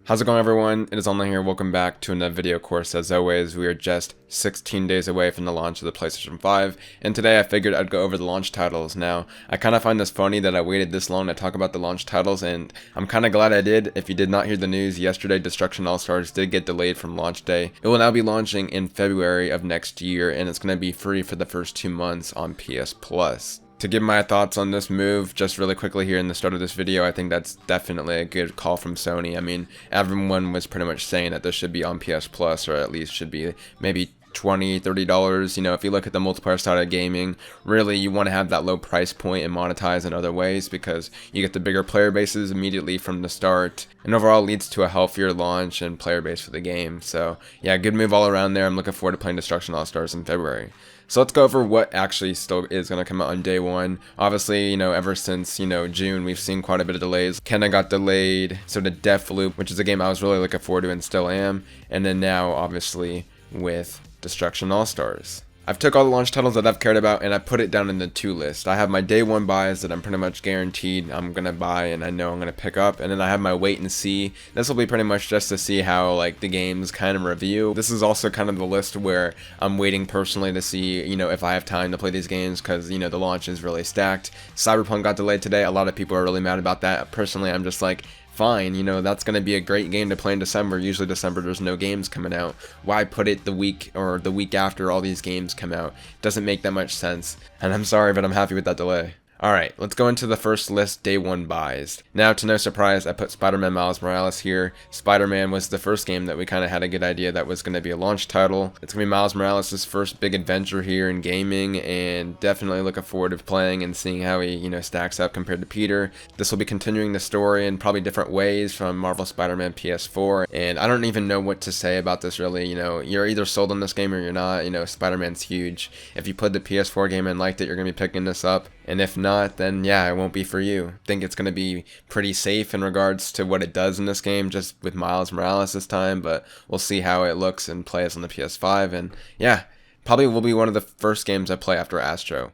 How's it going, everyone? It is Online here. Welcome back to another video. Of course, as always, we are just 16 days away from the launch of the PlayStation 5, and today I figured I'd go over the launch titles. Now, I kind of find this funny that I waited this long to talk about the launch titles, and I'm kind of glad I did. If you did not hear the news, yesterday Destruction All-Stars did get delayed from launch day. It will now be launching in February of next year, and it's going to be free for the first 2 months on PS Plus. To give my thoughts on this move, just really quickly here in the start of this video, I think that's definitely a good call from Sony. I mean, everyone was pretty much saying that this should be on PS Plus, or at least should be maybe $20, $30. You know, if you look at the multiplayer side of gaming, really you want to have that low price point and monetize in other ways, because you get the bigger player bases immediately from the start, and overall leads to a healthier launch and player base for the game. So yeah, good move all around there. I'm looking forward to playing Destruction All-Stars in February. So let's go over what actually still is going to come out on day one. Obviously, you know, ever since, June, we've seen quite a bit of delays. Kenna got delayed, so did Deathloop, which is a game I was really looking forward to and still am. And then now, obviously, with Destruction All-Stars. I've took all the launch titles that I've cared about and I put it down in the to list. I have my day one buys that I'm pretty much guaranteed I'm gonna buy and I know I'm gonna pick up, and then I have my wait and see. This will be pretty much just to see how like the games kind of review. This is also kind of the list where I'm waiting personally to see, if I have time to play these games, because the launch is really stacked. Cyberpunk got delayed today. A lot of people are really mad about that. Personally, I'm just like, fine, that's going to be a great game to play in December. Usually December there's no games coming out. Why put it the week or the week after all these games come out? Doesn't make that much sense. And I'm sorry, but I'm happy with that delay. Alright, let's go into the first list, day one buys. Now, to no surprise, I put Spider-Man Miles Morales here. Spider-Man was the first game that we kind of had a good idea that was going to be a launch title. It's going to be Miles Morales' first big adventure here in gaming, and definitely looking forward to playing and seeing how he, stacks up compared to Peter. This will be continuing the story in probably different ways from Marvel Spider-Man PS4, and I don't even know what to say about this really. You're either sold on this game or you're not. Spider-Man's huge. If you played the PS4 game and liked it, you're going to be picking this up, and if not, then yeah, it won't be for you. I think it's going to be pretty safe in regards to what it does in this game, just with Miles Morales this time, but we'll see how it looks and plays on the PS5, and yeah, probably will be one of the first games I play after Astro.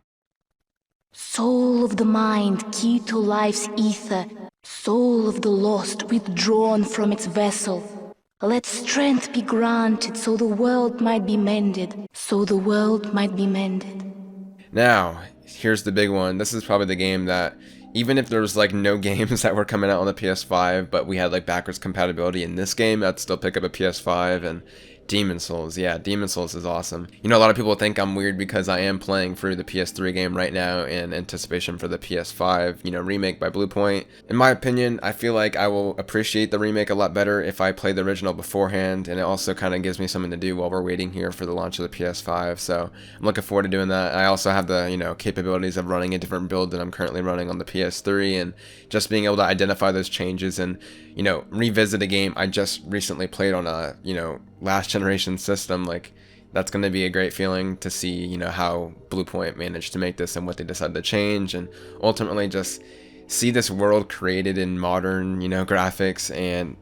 Soul of the mind, key to life's ether, soul of the lost withdrawn from its vessel. Let strength be granted so the world might be mended, so the world might be mended. Now, here's the big one. This is probably the game that, even if there was like no games that were coming out on the PS5, but we had like backwards compatibility in this game, I'd still pick up a PS5. And Demon Souls, yeah, Demon Souls is awesome. A lot of people think I'm weird because I am playing through the PS3 game right now in anticipation for the PS5, remake by Bluepoint. In my opinion, I feel like I will appreciate the remake a lot better if I play the original beforehand, and it also kind of gives me something to do while we're waiting here for the launch of the PS5, so I'm looking forward to doing that. I also have the, capabilities of running a different build than I'm currently running on the PS3, and just being able to identify those changes and, revisit a game I just recently played on a, last generation system. Like, that's going to be a great feeling to see, how Bluepoint managed to make this and what they decided to change, and ultimately just see this world created in modern, graphics, and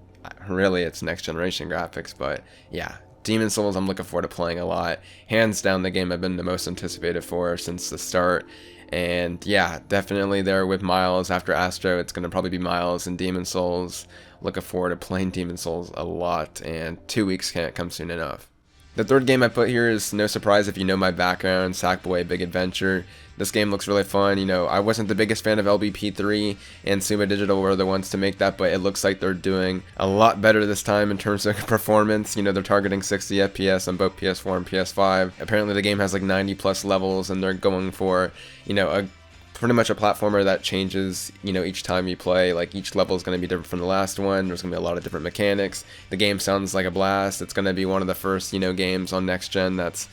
really it's next generation graphics. But yeah, Demon Souls I'm looking forward to playing a lot. Hands down the game I've been the most anticipated for since the start. And yeah, definitely there with Miles after Astro. It's going to probably be Miles and Demon Souls. Looking forward to playing Demon Souls a lot, and 2 weeks can't come soon enough. The third game I put here is no surprise if you know my background, Sackboy Big Adventure. This game looks really fun. I wasn't the biggest fan of LBP3, and Sumo Digital were the ones to make that, but it looks like they're doing a lot better this time in terms of performance. They're targeting 60 FPS on both PS4 and PS5. Apparently the game has like 90 plus levels, and they're going for, a pretty much a platformer that changes, each time you play. Like, each level is going to be different from the last one. There's going to be a lot of different mechanics. The game sounds like a blast. It's going to be one of the first, games on next gen that's,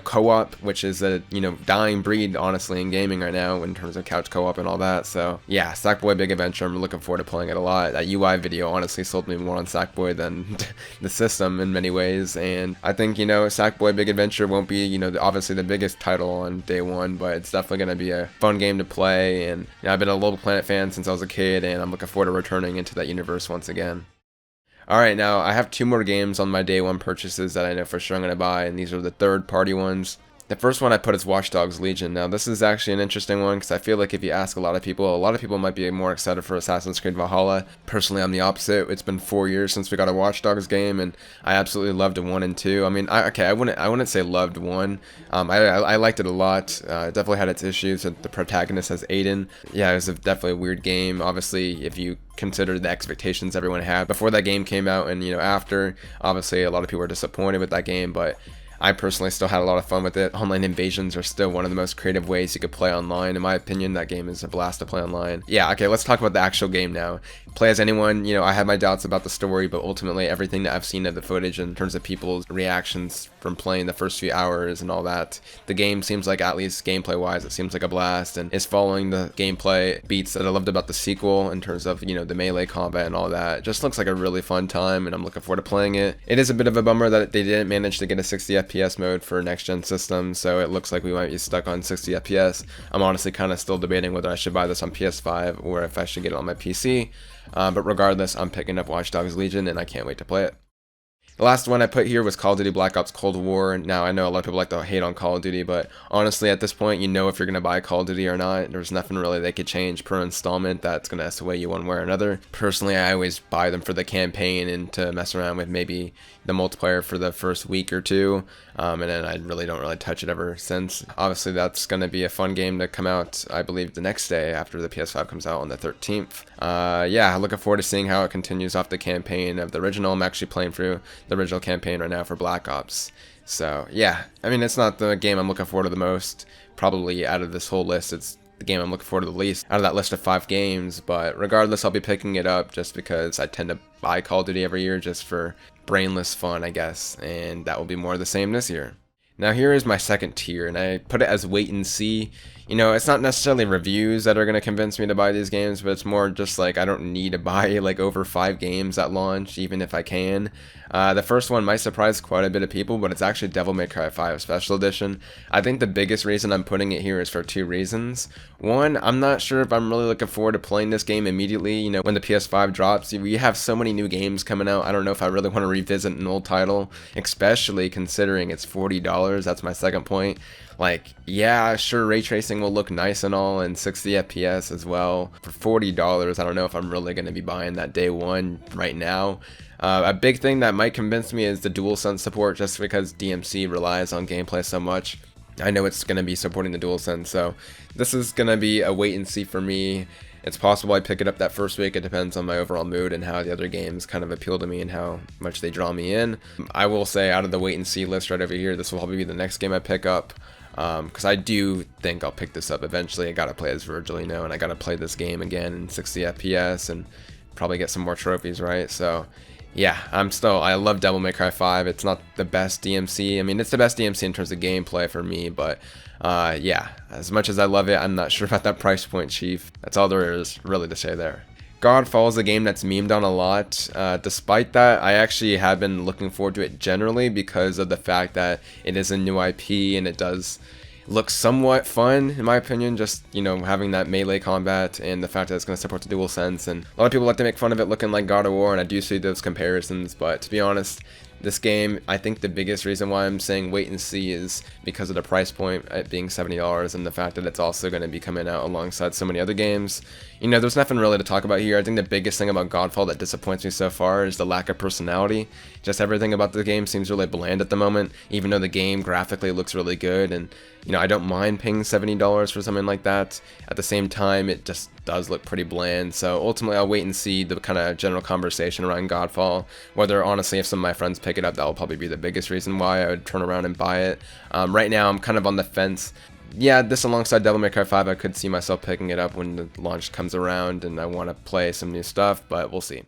co-op, which is a, dying breed, honestly, in gaming right now in terms of couch co-op and all that. So yeah, Sackboy Big Adventure, I'm looking forward to playing it a lot. That UI video honestly sold me more on Sackboy than the system in many ways, and I think, Sackboy Big Adventure won't be, obviously the biggest title on day one, but it's definitely going to be a fun game to play. And I've been a Little Planet fan since I was a kid, and I'm looking forward to returning into that universe once again. Alright, now I have 2 more games on my day one purchases that I know for sure I'm going to buy, and these are the third party ones. The first one I put is Watch Dogs Legion. Now, this is actually an interesting one because I feel like if you ask a lot of people might be more excited for Assassin's Creed Valhalla. Personally, I'm the opposite. It's been 4 years since we got a Watch Dogs game, and I absolutely loved 1 and 2. I mean, I wouldn't say loved 1. I liked it a lot. It definitely had its issues. The protagonist has Aiden. Yeah, it was definitely a weird game. Obviously, if you consider the expectations everyone had before that game came out, and after, obviously a lot of people were disappointed with that game, but I personally still had a lot of fun with it. Online invasions are still one of the most creative ways you could play online. In my opinion, that game is a blast to play online. Yeah, okay, let's talk about the actual game now. Play as anyone. I had my doubts about the story, but ultimately everything that I've seen of the footage in terms of people's reactions from playing the first few hours and all that, the game seems like, at least gameplay wise, it seems like a blast, and it's following the gameplay beats that I loved about the sequel in terms of, the melee combat and all that. It just looks like a really fun time, and I'm looking forward to playing it. It is a bit of a bummer that they didn't manage to get a 60 FPS mode for next gen systems, so it looks like we might be stuck on 60 FPS. I'm honestly kind of still debating whether I should buy this on PS5 or if I should get it on my PC, but regardless, I'm picking up Watch Dogs Legion, and I can't wait to play it. The last one I put here was Call of Duty Black Ops Cold War. Now, I know a lot of people like to hate on Call of Duty, but honestly, at this point, if you're going to buy Call of Duty or not. There's nothing really they could change per installment that's going to sway you one way or another. Personally, I always buy them for the campaign and to mess around with maybe the multiplayer for the first week or two, and then I really don't touch it ever since. Obviously, that's going to be a fun game to come out, I believe, the next day after the PS5 comes out on the 13th. Yeah, looking forward to seeing how it continues off the campaign of the original. I'm actually playing through the original campaign right now for Black Ops. So yeah, I mean, it's not the game I'm looking forward to the most. Probably out of this whole list, it's the game I'm looking forward to the least out of that list of 5 games. But regardless, I'll be picking it up just because I tend to buy Call of Duty every year just for brainless fun, I guess. And that will be more of the same this year. Now here is my second tier, and I put it as wait and see. It's not necessarily reviews that are going to convince me to buy these games, but it's more just like I don't need to buy over 5 games at launch, even if I can. The first one might surprise quite a bit of people, but it's actually Devil May Cry 5 Special Edition. I think the biggest reason I'm putting it here is for 2 reasons. One, I'm not sure if I'm really looking forward to playing this game immediately, when the PS5 drops. We have so many new games coming out. I don't know if I really want to revisit an old title, especially considering it's $40. That's my second point. Yeah, sure, ray tracing will look nice and all, and 60 FPS as well. For $40, I don't know if I'm really going to be buying that day one right now. A big thing that might convince me is the DualSense support, just because DMC relies on gameplay so much. I know it's going to be supporting the DualSense, so this is going to be a wait and see for me. It's possible I pick it up that first week. It depends on my overall mood and how the other games kind of appeal to me and how much they draw me in. I will say, out of the wait and see list right over here, this will probably be the next game I pick up. Because I do think I'll pick this up eventually. I gotta play as Virgil, and I gotta play this game again in 60 FPS and probably get some more trophies, right? So yeah, I love Devil May Cry 5. It's not the best DMC. I mean, it's the best DMC in terms of gameplay for me, but yeah, as much as I love it, I'm not sure about that price point, Chief. That's all there is really to say there. Godfall is a game that's memed on a lot. Despite that, I actually have been looking forward to it generally because of the fact that it is a new IP and it does look somewhat fun, in my opinion, just, having that melee combat and the fact that it's going to support the DualSense. And a lot of people like to make fun of it looking like God of War, and I do see those comparisons, but to be honest, this game, I think the biggest reason why I'm saying wait and see is because of the price point, it being $70, and the fact that it's also going to be coming out alongside so many other games. There's nothing really to talk about here. I think the biggest thing about Godfall that disappoints me so far is the lack of personality. Just everything about the game seems really bland at the moment, even though the game graphically looks really good, and I don't mind paying $70 for something like that. At the same time, it just does look pretty bland, so ultimately I'll wait and see the kind of general conversation around Godfall. Whether, honestly, if some of my friends pick it up, that will probably be the biggest reason why I would turn around and buy it. Right now, I'm kind of on the fence. Yeah, this alongside Devil May Cry 5, I could see myself picking it up when the launch comes around and I want to play some new stuff, but we'll see.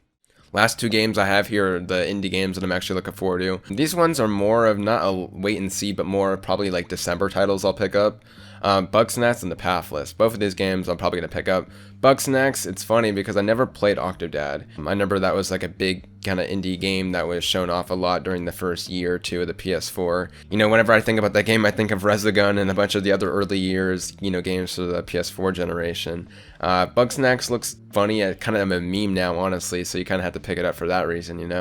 Last 2 games I have here are the indie games that I'm actually looking forward to. These ones are more of not a wait and see, but more probably like December titles I'll pick up. Bugsnax and The Pathless. Both of these games I'm probably going to pick up. Bugsnax, it's funny because I never played Octodad. I remember that was like a big kind of indie game that was shown off a lot during the first year or two of the PS4. Whenever I think about that game, I think of Resogun and a bunch of the other early years, games for the PS4 generation. Bugsnax looks funny, kind of a meme now, honestly, so you kind of have to pick it up for that reason,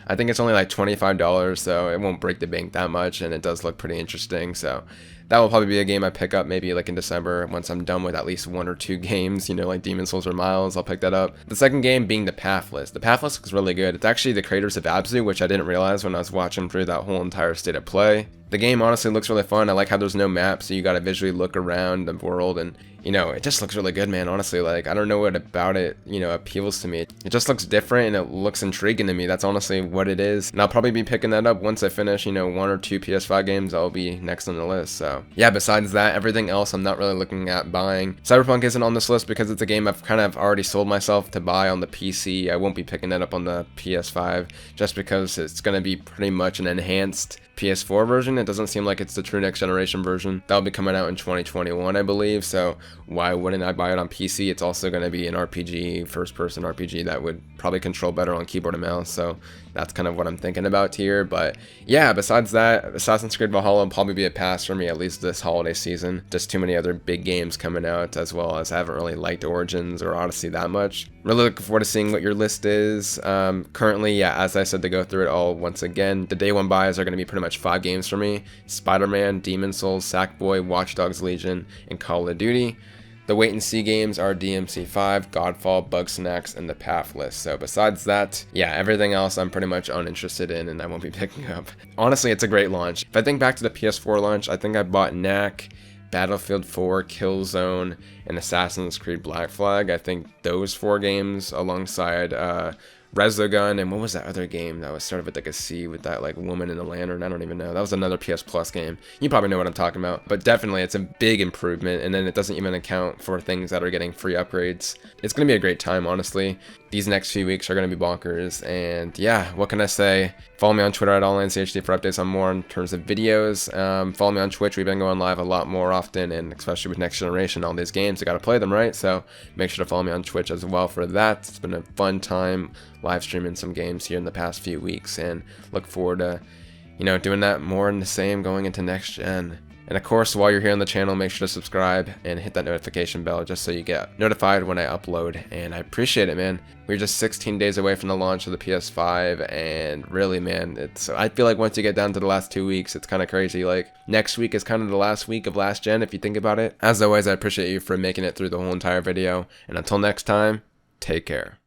I think it's only like $25, so it won't break the bank that much, and it does look pretty interesting, so that will probably be a game I pick up maybe like in December once I'm done with at least 1 or 2 games, you know, like Demon Souls or Miles. I'll pick that up. The second game being the Pathless. The Pathless looks really good. It's actually the creators of Abzu, which I didn't realize when I was watching through that whole entire state of play. The game honestly looks really fun. I like how there's no map, so you gotta visually look around the world, and you know, it just looks really good, man. Honestly, like, I don't know what about it, you know, appeals to me. It just looks different and it looks intriguing to me. That's honestly what it is. And I'll probably be picking that up once I finish, you know, 1 or 2 PS5 games. I'll be next on the list. So yeah, besides that, everything else I'm not really looking at buying. Cyberpunk isn't on this list because it's a game I've kind of already sold myself to buy on the PC. I won't be picking that up on the PS5 just because it's going to be pretty much an enhanced PS4 version. It doesn't seem like it's the true next generation version. That'll be coming out in 2021, I believe, so why wouldn't I buy it on PC? It's also going to be an RPG, first-person RPG that would probably control better on keyboard and mouse, so that's kind of what I'm thinking about here. But yeah, besides that, Assassin's Creed Valhalla will probably be a pass for me, at least this holiday season. Just too many other big games coming out, as well as I haven't really liked Origins or Odyssey that much. Really looking forward to seeing what your list is. Currently, yeah, as I said, to go through it all once again, the day one buys are going to be pretty much 5 games for me: Spiderman, Demon Souls, Sackboy, Watch Dogs Legion, and Call of Duty. The wait and see games are DMC5, Godfall, Bugsnax, and the Pathless. So besides that, yeah, everything else I'm pretty much uninterested in and I won't be picking up. Honestly, it's a great launch. If I think back to the PS4 launch, I think I bought Knack, Battlefield 4, Killzone, and Assassin's Creed Black Flag. I think those 4 games alongside Resogun, and what was that other game that was started with like a C with that like woman in the lantern? I don't even know. That was another PS Plus game. You probably know what I'm talking about, but definitely it's a big improvement, and then it doesn't even account for things that are getting free upgrades. It's gonna be a great time, honestly. These next few weeks are gonna be bonkers, and yeah, what can I say? Follow me on Twitter at OnlineZhD for updates on more in terms of videos. Follow me on Twitch. We've been going live a lot more often, and especially with Next Generation, all these games, I gotta play them, right? So make sure to follow me on Twitch as well for that. It's been a fun time live streaming some games here in the past few weeks, and look forward to, you know, doing that more in the same going into next gen. And of course, while you're here on the channel, make sure to subscribe and hit that notification bell just so you get notified when I upload, and I appreciate it, man. We're just 16 days away from the launch of the PS5, and really, man, I feel like once you get down to the last 2 weeks, it's kind of crazy. Like, next week is kind of the last week of last gen, if you think about it. As always, I appreciate you for making it through the whole entire video, and until next time, take care.